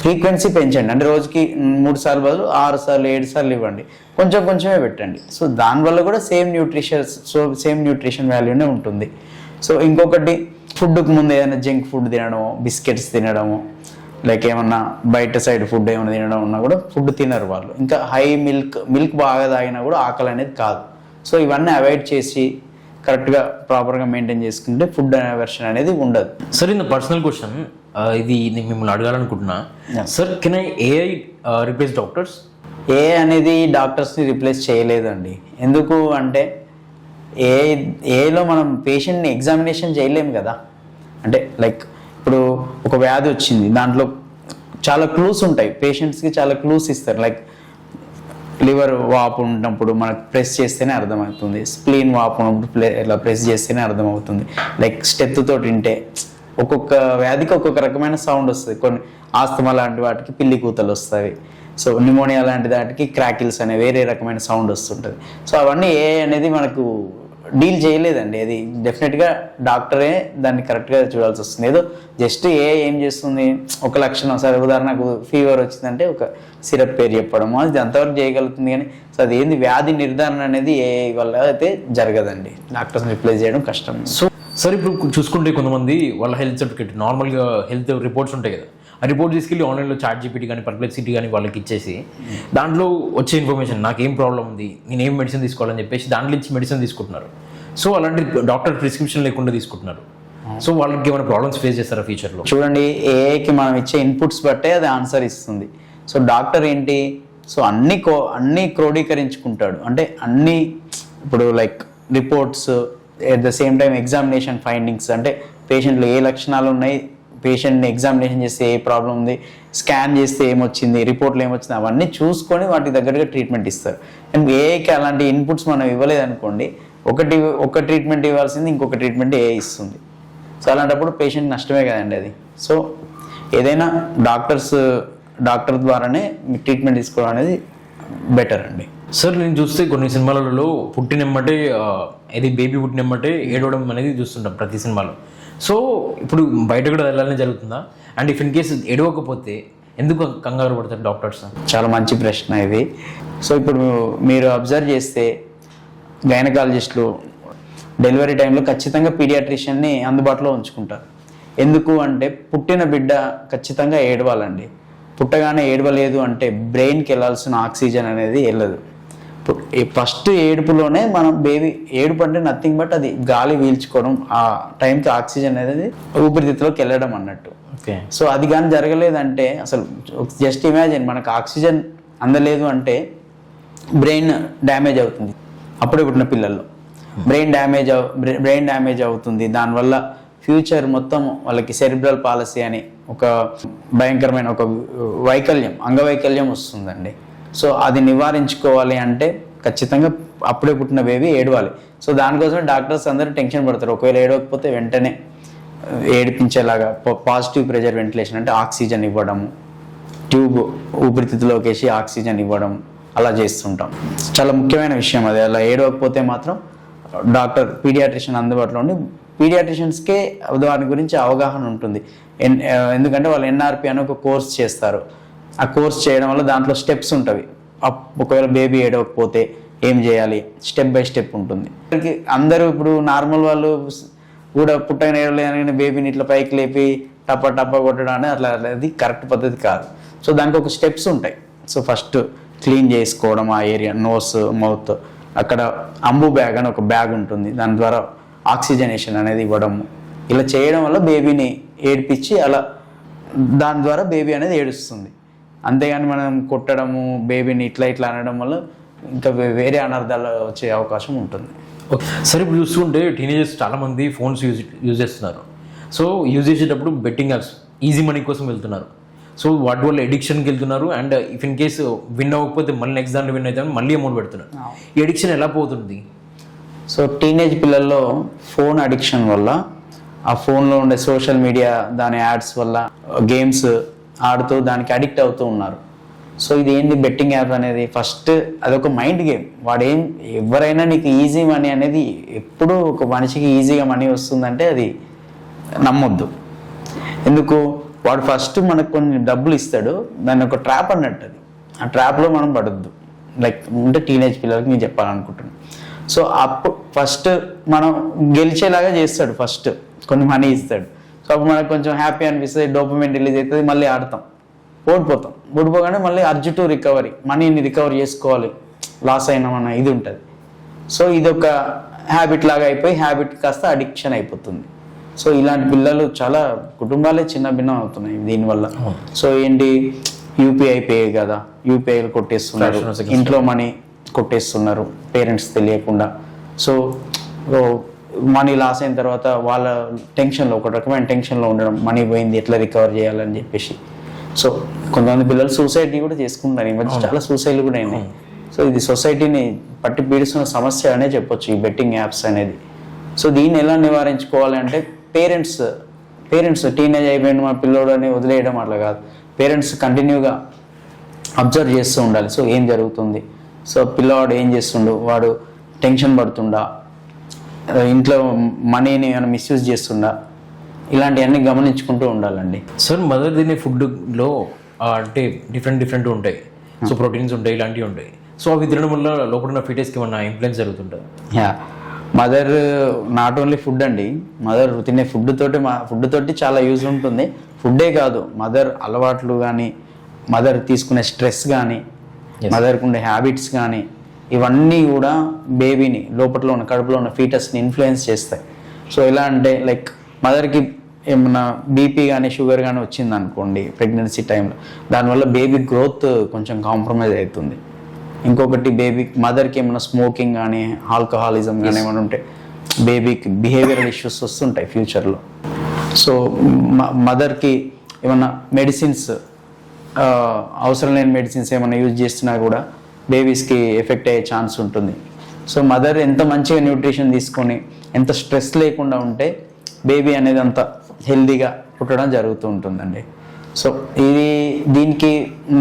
Speaker 2: ఫ్రీక్వెన్సీ పెంచండి, అంటే రోజుకి 3 సార్లు బదులు 6 సార్లు 7 సార్లు ఇవ్వండి, కొంచెమే పెట్టండి. సో దానివల్ల కూడా సేమ్ న్యూట్రిషన్ వాల్యూనే ఉంటుంది. సో ఇంకొకటి ఫుడ్కి ముందు ఏదైనా జంక్ ఫుడ్ తినడము, బిస్కెట్స్ తినడము, లైక్ ఏమన్నా బయట సైడ్ ఫుడ్ ఏమైనా తినడం ఉన్నా కూడా ఫుడ్ తినరు వాళ్ళు. ఇంకా హై మిల్క్ బాగా తాగినా కూడా ఆకలి అనేది కాదు. సో ఇవన్నీ అవాయిడ్ చేసి కరెక్ట్గా ప్రాపర్గా మెయింటైన్ చేసుకుంటే ఫుడ్ అవర్షన్ అనేది ఉండదు.
Speaker 1: Sir in the personal question, ఇది నేను మిమ్మల్ని అడగాలనుకుంటున్నా sir, can AI replace doctors?
Speaker 2: AI అనేది డాక్టర్స్ని రిప్లేస్ చేయలేదండి. ఎందుకు అంటే ఏలో మనం పేషెంట్ని ఎగ్జామినేషన్ చేయలేము కదా. అంటే లైక్ ఇప్పుడు ఒక వ్యాధి వచ్చింది, దాంట్లో చాలా క్లూస్ ఉంటాయి, పేషెంట్స్కి చాలా క్లూస్ ఇస్తారు. లైక్ లివర్ వాపు ఉన్నప్పుడు మనకు ప్రెస్ చేస్తేనే అర్థమవుతుంది, స్ప్లీన్ వాపు ఉన్నప్పుడు ఇలా ప్రెస్ చేస్తేనే అర్థమవుతుంది. లైక్ స్టెత్ తోటి వింటే ఒక్కొక్క వ్యాధికి ఒక్కొక్క రకమైన సౌండ్ వస్తుంది. కొన్ని ఆస్తమా లాంటి వాటికి పిల్లి కూతలు వస్తాయి. సో న్యూమోనియా లాంటి వాటికి క్రాకిల్స్ అనే వేరే రకమైన సౌండ్ వస్తుంటుంది. సో అవన్నీ అనేది మనకు డీల్ చేయలేదండి. అది డెఫినెట్గా డాక్టరే దాన్ని కరెక్ట్గా చూడాల్సి వస్తుంది. ఏదో జస్ట్ ఏం చేస్తుంది, ఒక లక్షణం సరే ఉదాహరణకు ఫీవర్ వచ్చిందంటే ఒక సిరప్ పేరు చెప్పడము, అది అంతవరకు చేయగలుగుతుంది. కానీ సో అది ఏంది వ్యాధి నిర్ధారణ అనేది ఏ వల్ల అయితే జరగదండి. డాక్టర్స్ని రిప్లేస్ చేయడం కష్టం.
Speaker 1: సో సార్ ఇప్పుడు చూసుకుంటే కొంతమంది వాళ్ళ హెల్త్ సర్టిఫికేట్ నార్మల్గా హెల్త్ రిపోర్ట్స్ ఉంటాయి కదా, ఆ రిపోర్ట్ తీసుకెళ్ళి ఆన్లైన్లో చాట్ జీపీటీ కానీ పర్ప్లెక్సిటీ కానీ వాళ్ళకి ఇచ్చేసి దాంట్లో వచ్చే ఇన్ఫర్మేషన్ నాకేం ప్రాబ్లం ఉంది, నేను ఏం మెడిసిన్ తీసుకోవాలని చెప్పేసి దాంట్లో ఇచ్చి మెడిసిన్ తీసుకుంటున్నారు. సో అలాంటి డాక్టర్ ప్రిస్క్రిప్షన్ లేకుండా తీసుకుంటున్నారు. సో వాళ్ళకి ఏమైనా ప్రాబ్లమ్స్ ఫేస్ చేస్తారా ఫ్యూచర్లో?
Speaker 2: చూడండి, ఏఐకి మనం ఇచ్చే ఇన్పుట్స్ బట్టే అది ఆన్సర్ ఇస్తుంది. సో డాక్టర్ ఏంటి, సో అన్నీ క్రోడీకరించుకుంటాడు. అంటే అన్నీ ఇప్పుడు like reports, at the same time examination findings, అంటే పేషెంట్లో ఏ లక్షణాలు ఉన్నాయి, పేషెంట్ని ఎగ్జామినేషన్ చేస్తే ఏ ప్రాబ్లం ఉంది, స్కాన్ చేస్తే ఏమొచ్చింది, రిపోర్ట్లు ఏమొచ్చింది, అవన్నీ చూసుకొని వాటికి తగ్గట్టుగా ట్రీట్మెంట్ ఇస్తారు. అండ్ ఏఐకి అలాంటి ఇన్పుట్స్ మనం ఇవ్వలేదనుకోండి, ఒక ట్రీట్మెంట్ ఇవ్వాల్సింది ఇంకొక ట్రీట్మెంట్ ఏఐ ఇస్తుంది. సో అలాంటప్పుడు పేషెంట్ నష్టమే కదండి అది. సో ఏదైనా డాక్టర్ ద్వారానే ట్రీట్మెంట్ తీసుకోవడం అనేది బెటర్ అండి.
Speaker 1: సార్ నేను చూస్తే కొన్ని సినిమాలలో పుట్టినెమ్మటే ఇది బేబీ పుట్టినెమ్మటే ఏడవడం అనేది చూస్తుంటాం ప్రతి సినిమాలో. సో ఇప్పుడు బయట కూడా వెళ్ళాలని జరుగుతుందా? అండ్ ఇఫ్ ఇన్ కేసు ఏడవకపోతే ఎందుకు కంగారు పడతారు డాక్టర్స్?
Speaker 2: చాలా మంచి ప్రశ్న ఇది. సో ఇప్పుడు మీరు అబ్జర్వ్ చేస్తే గైనకాలజిస్టులు డెలివరీ టైంలో ఖచ్చితంగా పీడియాట్రిషియన్ని అందుబాటులో ఉంచుకుంటారు. ఎందుకు అంటే పుట్టిన బిడ్డ ఖచ్చితంగా ఏడవాలండి. పుట్టగానే ఏడవలేదు అంటే బ్రెయిన్కి వెళ్ళాల్సిన ఆక్సిజన్ అనేది వెళ్ళదు. ఫస్ట్ ఏడుపులోనే మనం ఏడుపు అంటే నథింగ్ బట్ అది గాలి పీల్చుకోవడం, ఆ టైంకి ఆక్సిజన్ అనేది ఊపిరితిత్తులోకి వెళ్ళడం అన్నట్టు.
Speaker 1: ఓకే.
Speaker 2: సో అది కానీ జరగలేదంటే అసలు జస్ట్ ఇమాజిన్, మనకు ఆక్సిజన్ అందలేదు అంటే బ్రెయిన్ డ్యామేజ్ అవుతుంది. అప్పుడే పుట్టిన పిల్లల్లో బ్రెయిన్ డ్యామేజ్ అవుతుంది. దానివల్ల ఫ్యూచర్ మొత్తం వాళ్ళకి సెరిబ్రల్ పాలసీ అని ఒక భయంకరమైన ఒక అంగవైకల్యం వస్తుందండి. సో అది నివారించుకోవాలి అంటే ఖచ్చితంగా అప్పుడే పుట్టిన బేబీ ఏడవాలి. సో దానికోసమే డాక్టర్స్ అందరూ టెన్షన్ పడతారు. ఒకవేళ ఏడవకపోతే వెంటనే ఏడిపించేలాగా పాజిటివ్ ప్రెషర్ వెంటిలేషన్ అంటే ఆక్సిజన్ ఇవ్వడము, ట్యూబ్ ఊపిరితిత్తులోకి వేసి ఆక్సిజన్ ఇవ్వడం అలా చేస్తుంటాం. చాలా ముఖ్యమైన విషయం అది. అలా ఏడవకపోతే మాత్రం పీడియాట్రిషియన్ అందుబాటులో ఉండి పీడియాట్రిషియన్స్కే దాని గురించి అవగాహన ఉంటుంది. ఎందుకంటే వాళ్ళు ఎన్ఆర్పి అని ఒక కోర్స్ చేస్తారు. ఆ కోర్స్ చేయడం వల్ల దాంట్లో స్టెప్స్ ఉంటాయి. ఒకవేళ బేబీ ఏడవకపోతే ఏం చేయాలి, స్టెప్ బై స్టెప్ ఉంటుంది. అందరూ ఇప్పుడు నార్మల్ వాళ్ళు కూడా పుట్టగానే ఏడవలేదని బేబీని ఇట్లా పైకి లేపి టప్ప కొట్టడం అనేది అది కరెక్ట్ పద్ధతి కాదు. సో దానికి ఒక స్టెప్స్ ఉంటాయి. సో ఫస్ట్ క్లీన్ చేసుకోవడం ఆ ఏరియా, నోస్, మౌత్, అక్కడ అంబు బ్యాగ్ అని ఒక బ్యాగ్ ఉంటుంది, దాని ద్వారా ఆక్సిజనేషన్ అనేది ఇవ్వడము. ఇలా చేయడం వల్ల బేబీని ఏడిపించి అలా దాని ద్వారా బేబీ అనేది ఏడుస్తుంది. అంతేగాని మనం కొట్టడము, బేబీని ఇట్లా అనడం వల్ల ఇంకా వేరే అనర్థాలు వచ్చే అవకాశం ఉంటుంది.
Speaker 1: ఓకే. సరే ఇప్పుడు చూస్తుంటే టీనేజర్స్ చాలామంది ఫోన్స్ యూజ్ చేస్తున్నారు. సో యూజ్ చేసేటప్పుడు బెట్టింగ్ యాప్స్ ఈజీ మనీ కోసం వెళ్తున్నారు. సో వాటి వల్ల ఎడిక్షన్కి వెళ్తున్నారు. And if in case win అవ్వకపోతే మళ్ళీ నెక్స్ట్ దాంట్లో విన్ అయితే మళ్ళీ అమౌంట్ పెడుతున్నారు. ఈ ఎడిక్షన్ ఎలా పోతుంది?
Speaker 2: సో టీనేజ్ పిల్లల్లో ఫోన్ అడిక్షన్ వల్ల, ఆ ఫోన్లో ఉండే సోషల్ మీడియా దాని యాడ్స్ వల్ల, గేమ్స్ ఆడుతూ దానికి అడిక్ట్ అవుతూ ఉన్నారు. సో ఇది ఏంది బెట్టింగ్ యాప్ అనేది? ఫస్ట్ అదొక మైండ్ గేమ్. ఎవరైనా నీకు ఈజీ మనీ అనేది, ఎప్పుడు ఒక మనిషికి ఈజీగా మనీ వస్తుందంటే అది నమ్మొద్దు. ఎందుకు? వాడు ఫస్ట్ మనకు కొన్ని డబ్బులు ఇస్తాడు, దాన్ని ఒక ట్రాప్ అన్నట్టు. అది ఆ ట్రాప్లో మనం పడొద్దు. లైక్ అంటే టీనేజ్ పిల్లలకి నేను చెప్పాలనుకుంటున్నాను. సో అప్పుడు ఫస్ట్ మనం గెలిచేలాగా చేస్తాడు, ఫస్ట్ కొన్ని మనీ ఇస్తాడు. సో అప్పుడు మనకు కొంచెం హ్యాపీ అనిపిస్తుంది, డోపమైన్ రిలీజ్ అవుతుంది, మళ్ళీ ఆడతాం, ఓడిపోగానే మళ్ళీ అర్జు టు రికవరీ, మనీని రికవర్ చేసుకోవాలి, లాస్ అయినామన్న ఇది ఉంటుంది. సో ఇదొక హ్యాబిట్ లాగా అయిపోయి హ్యాబిట్ కాస్త అడిక్షన్ అయిపోతుంది. సో ఇలాంటి పిల్లలు చాలా కుటుంబాలే చిన్న భిన్నం అవుతున్నాయి దీనివల్ల. సో ఏంటి, యూపీఐ పే కదా, యూపీఐలు కొట్టేస్తున్నారు, ఇంట్లో మనీ కొట్టేస్తున్నారు పేరెంట్స్ తెలియకుండా. సో మనీ లాస్ అయిన తర్వాత వాళ్ళ టెన్షన్లో, ఒక రకమైన టెన్షన్లో ఉండడం, మనీ పోయింది ఎట్లా రికవర్ చేయాలని చెప్పేసి. సో కొంతమంది పిల్లలు సూసైడ్ని కూడా చేసుకుంటున్నారు. ఈ మధ్య చాలా సూసైడ్లు కూడా అయినాయి. సో ఇది సొసైటీని పట్టి పీడిస్తున్న సమస్య అనే చెప్పొచ్చు ఈ బెట్టింగ్ యాప్స్ అనేది. సో దీన్ని ఎలా నివారించుకోవాలి అంటే పేరెంట్స్ టీనేజ్ అయిపోయిన మా పిల్లోడు అని వదిలేయడం అట్లా కాదు. పేరెంట్స్ కంటిన్యూగా అబ్జర్వ్ చేస్తూ ఉండాలి. సో ఏం జరుగుతుంది, సో పిల్లవాడు ఏం చేస్తుండు, వాడు టెన్షన్ పడుతుండా, ఇంట్లో మనీని ఏమైనా మిస్యూజ్ చేస్తుండా, ఇలాంటివన్నీ గమనించుకుంటూ ఉండాలండి.
Speaker 1: సార్ మదర్ తినే ఫుడ్లో అంటే డిఫరెంట్ ఉంటాయి. సో ప్రోటీన్స్ ఉంటాయి, ఇలాంటివి ఉంటాయి. సో అవి తినడం వల్ల లోపల ఉన్న ఫీటస్కి ఏమన్నా ఇన్ఫ్లుయెన్స్ జరుగుతుంటుంది?
Speaker 2: మదర్ నాట్ ఓన్లీ ఫుడ్ అండి, మదర్ తినే ఫుడ్ తోటి చాలా యూజ్ ఉంటుంది. ఫుడ్డే కాదు, మదర్ అలవాట్లు కానీ, మదర్ తీసుకునే స్ట్రెస్ కానీ, మదర్కి ఉండే హ్యాబిట్స్ కానీ, ఇవన్నీ కూడా బేబీని లోపల ఉన్న కడుపులో ఉన్న ఫీటస్ని ఇన్ఫ్లుయెన్స్ చేస్తాయి. సో ఎలా అంటే లైక్ మదర్కి ఏమన్నా బీపీ కానీ షుగర్ కానీ వచ్చింది అనుకోండి ప్రెగ్నెన్సీ టైంలో, దానివల్ల బేబీ గ్రోత్ కొంచెం కాంప్రమైజ్ అవుతుంది. ఇంకొకటి మదర్కి ఏమైనా స్మోకింగ్ కానీ ఆల్కహాలిజం కానీ ఏమైనా ఉంటే బేబీకి బిహేవియరల్ ఇష్యూస్ వస్తుంటాయి ఫ్యూచర్లో. సో మదర్కి ఏమన్నా మెడిసిన్స్, అవసరం లేని మెడిసిన్స్ ఏమైనా యూజ్ చేస్తున్నా కూడా బేబీస్కి ఎఫెక్ట్ అయ్యే ఛాన్స్ ఉంటుంది. సో మదర్ ఎంత మంచిగా న్యూట్రిషన్ తీసుకొని ఎంత స్ట్రెస్ లేకుండా ఉంటే బేబీ అనేది అంత హెల్దీగా పుట్టడం జరుగుతూ ఉంటుందండి. సో దీనికి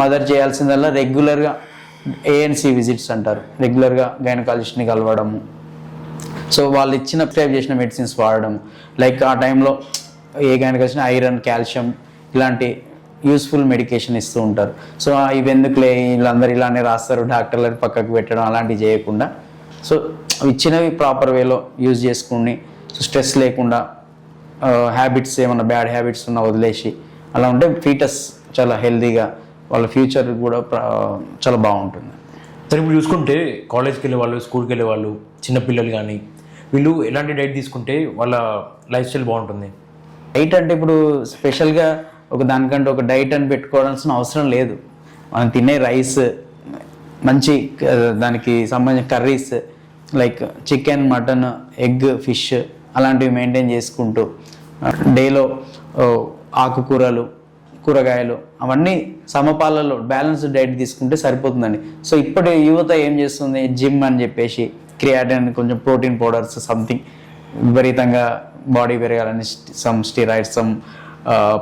Speaker 2: మదర్ చేయాల్సిందల్లా రెగ్యులర్గా ANC విజిట్స్ అంటారు, రెగ్యులర్గా గైనకాలజిస్ట్ని కలవడము. సో వాళ్ళు ఇచ్చిన ప్రిస్క్రైబ్ చేసిన మెడిసిన్స్ వాడడం, లైక్ ఆ టైంలో ఏ గైనకాలజిస్ట్ ఐరన్, కాల్షియం ఇలాంటి యూస్ఫుల్ మెడికేషన్ ఇస్తూ ఉంటారు. సో ఇవి ఎందుకులే వీళ్ళందరూ ఇలానే రాస్తారు డాక్టర్లను పక్కకు పెట్టడం అలాంటివి చేయకుండా, సో ఇచ్చినవి ప్రాపర్ వేలో యూజ్ చేసుకుని, సో స్ట్రెస్ లేకుండా హ్యాబిట్స్ ఏమన్నా బ్యాడ్ హ్యాబిట్స్ ఉన్నా వదిలేసి అలా ఉంటే ఫీటస్ చాలా హెల్తీగా, వాళ్ళ ఫ్యూచర్ కూడా చాలా బాగుంటుంది.
Speaker 1: సరే ఇప్పుడు చూసుకుంటే కాలేజ్కి వెళ్ళే వాళ్ళు, స్కూల్కి వెళ్ళే వాళ్ళు, చిన్నపిల్లలు కానీ వీళ్ళు ఎలాంటి డైట్ తీసుకుంటే వాళ్ళ లైఫ్ స్టైల్ బాగుంటుంది?
Speaker 2: డైట్ అంటే ఇప్పుడు స్పెషల్గా దానికంటే ఒక డైట్ అని పెట్టుకోవాల్సిన అవసరం లేదు. మనం తినే రైస్, మంచి దానికి సంబంధించిన curries like chicken, mutton, egg, fish అలాంటివి మెయింటైన్ చేసుకుంటూ డేలో ఆకుకూరలు, కూరగాయలు అవన్నీ సమపాలలో బ్యాలెన్స్డ్ డైట్ తీసుకుంటే సరిపోతుందండి. సో ఇప్పటి యువత ఏం చేస్తుంది, జిమ్ అని చెప్పేసి క్రియాటిన్, కొంచెం ప్రోటీన్ పౌడర్స్ సంథింగ్ విపరీతంగా బాడీ పెరగాలని some steroids, some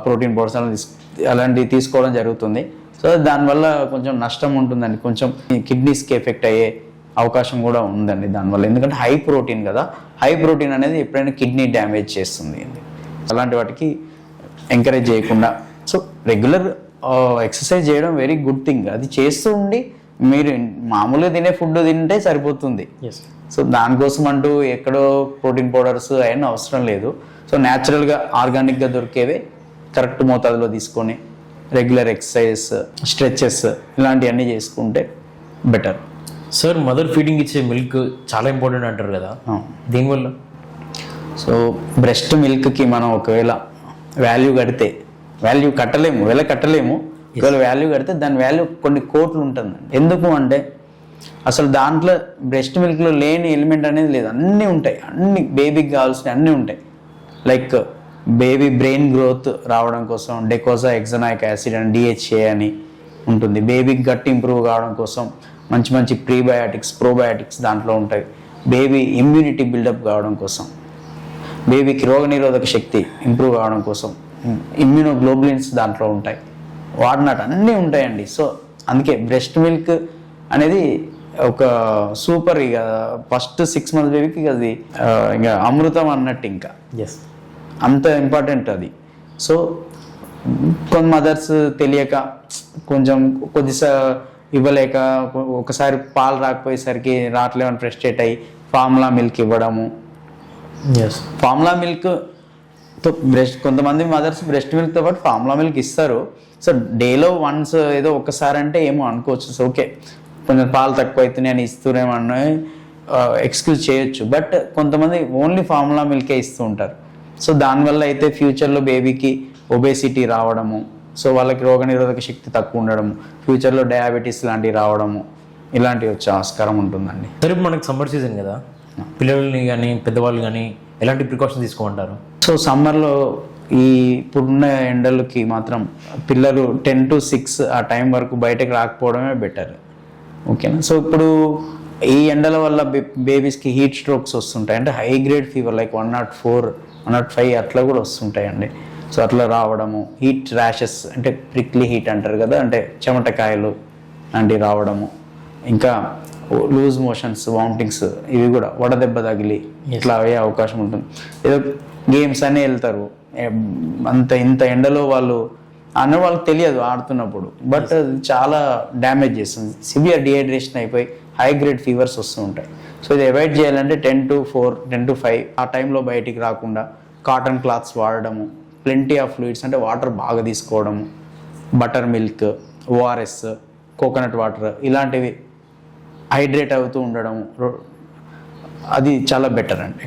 Speaker 2: protein powders అలాంటివి తీసుకోవడం జరుగుతుంది. సో దానివల్ల కొంచెం నష్టం ఉంటుందండి, కొంచెం కిడ్నీస్కి ఎఫెక్ట్ అయ్యే అవకాశం కూడా ఉందండి దానివల్ల. ఎందుకంటే హై ప్రోటీన్ కదా, హై ప్రోటీన్ అనేది ఎప్పుడైనా కిడ్నీ డ్యామేజ్ చేస్తుంది. అలాంటి వాటికి ఎంకరేజ్ చేయకుండా సో రెగ్యులర్ ఎక్సర్సైజ్ చేయడం వెరీ గుడ్ థింగ్. అది చేస్తూ ఉండి మీరు మామూలుగా తినే ఫుడ్ తింటే సరిపోతుంది. సో దానికోసం అంటూ ఎక్కడో ప్రోటీన్ పౌడర్స్ అవన్నీ అవసరం లేదు. సో న్యాచురల్గా ఆర్గానిక్గా దొరికేవే కరెక్ట్ మోతాదులో తీసుకొని రెగ్యులర్ ఎక్సర్సైజెస్, స్ట్రెచెస్ ఇలాంటివన్నీ చేసుకుంటే బెటర్.
Speaker 1: సార్ మదర్ ఫీడింగ్ ఇచ్చే మిల్క్ చాలా ఇంపార్టెంట్ అంటారు కదా, దీనివల్ల?
Speaker 2: సో బ్రెస్ట్ మిల్క్కి మనం ఒకవేళ వాల్యూ కట్టలేము, ఒకవేళ వాల్యూ కడితే దాని వాల్యూ కొన్ని కోట్లు ఉంటుంది. ఎందుకు అంటే అసలు దాంట్లో బ్రెస్ట్ మిల్క్లో లేని ఎలిమెంట్ అనేది లేదు, అన్నీ ఉంటాయి, అన్ని బేబీకి కావాల్సినవి అన్నీ ఉంటాయి. లైక్ బేబీ బ్రెయిన్ గ్రోత్ రావడం కోసం డెకోజా ఎగ్జనాయిక్ యాసిడ్ అని DHA అని ఉంటుంది. బేబీకి గట్ ఇంప్రూవ్ కావడం కోసం మంచి మంచి ప్రీబయాటిక్స్, ప్రోబయాటిక్స్ దాంట్లో ఉంటాయి. బేబీ ఇమ్యూనిటీ బిల్డప్ కావడం కోసం, బేబీకి రోగనిరోధక శక్తి ఇంప్రూవ్ కావడం కోసం ఇమ్యూనోగ్లోబులిన్స్ దాంట్లో ఉంటాయి, వాడినట్టు అన్నీ ఉంటాయండి. సో అందుకే బ్రెస్ట్ మిల్క్ అనేది ఒక సూపర్, ఇక ఫస్ట్ 6 months బేబీకి అది ఇక అమృతం అన్నట్టు, ఇంకా అంత ఇంపార్టెంట్ అది. సో కొన్ని మదర్స్ తెలియక కొంచెం ఇవ్వలేక, ఒకసారి పాలు రాకపోయేసరికి రావట్లేమని ఫ్రస్ట్రేట్ అయ్యి ఫార్ములా మిల్క్ ఇవ్వడము. ఫార్ములా మిల్క్ కొంతమంది మదర్స్ బ్రెస్ట్ మిల్క్తో పాటు ఫార్ములా మిల్క్ ఇస్తారు. సో డేలో వన్స్ ఏదో ఒక్కసారి అంటే ఏమో అనుకోవచ్చు, సో ఓకే కొంచెం పాలు తక్కువ అవుతున్నాయి అని ఇస్తూనేమన్నా ఎక్స్క్యూజ్ చేయొచ్చు. బట్ కొంతమంది ఓన్లీ ఫార్ములా మిల్కే ఇస్తూ ఉంటారు. సో దానివల్ల అయితే ఫ్యూచర్లో బేబీకి ఒబేసిటీ రావడము, సో వాళ్ళకి రోగనిరోధక శక్తి తక్కువ ఉండడము, ఫ్యూచర్లో డయాబెటీస్ లాంటివి రావడము, ఇలాంటివి వచ్చే ఆస్కారం ఉంటుందండి.
Speaker 1: సరే మనకి సమ్మర్ సీజన్ కదా, పిల్లల్ని కానీ పెద్దవాళ్ళు కానీ ఎలాంటి ప్రికాషన్స్ తీసుకోమంటారు?
Speaker 2: సో సమ్మర్లో ఈ ఇప్పుడున్న ఎండలకి మాత్రం పిల్లలు 10 to 6 ఆ టైం వరకు బయటకు రాకపోవడమే బెటర్. ఓకేనా. సో ఇప్పుడు ఈ ఎండల వల్ల బేబీస్కి హీట్ స్ట్రోక్స్ వస్తుంటాయి, అంటే హై గ్రేడ్ ఫీవర్ లైక్ 104, 105 అట్లా కూడా వస్తుంటాయండి. సో అట్లా రావడము, హీట్ ర్యాషెస్ అంటే ప్రిక్లీ హీట్ అంటారు కదా, అంటే చెమటకాయలు లాంటివి రావడము, ఇంకా లూజ్ మోషన్స్, వామిటింగ్స్, ఇవి కూడా వడదెబ్బ తగిలి ఇట్లా అయ్యే అవకాశం ఉంటుంది. ఏదో గేమ్స్ అని వెళ్తారు, ఇంత ఎండలో వాళ్ళు అన్న వాళ్ళకి తెలియదు ఆడుతున్నప్పుడు, బట్ అది చాలా డ్యామేజ్ చేస్తుంది. సివియర్ డిహైడ్రేషన్ అయిపోయి హై గ్రేడ్ ఫీవర్స్ వస్తూ ఉంటాయి. సో ఇది అవాయిడ్ చేయాలంటే 10 to 4, 10 to 5 ఆ టైంలో బయటికి రాకుండా కాటన్ క్లాత్స్ వాడడము, ప్లెంటీ ఆఫ్ ఫ్లూయిడ్స్ అంటే వాటర్ బాగా తీసుకోవడము, butter milk, ORS, coconut water ఇలాంటివి హైడ్రేట్ అవుతూ ఉండడం, అది చాలా బెటర్ అండి.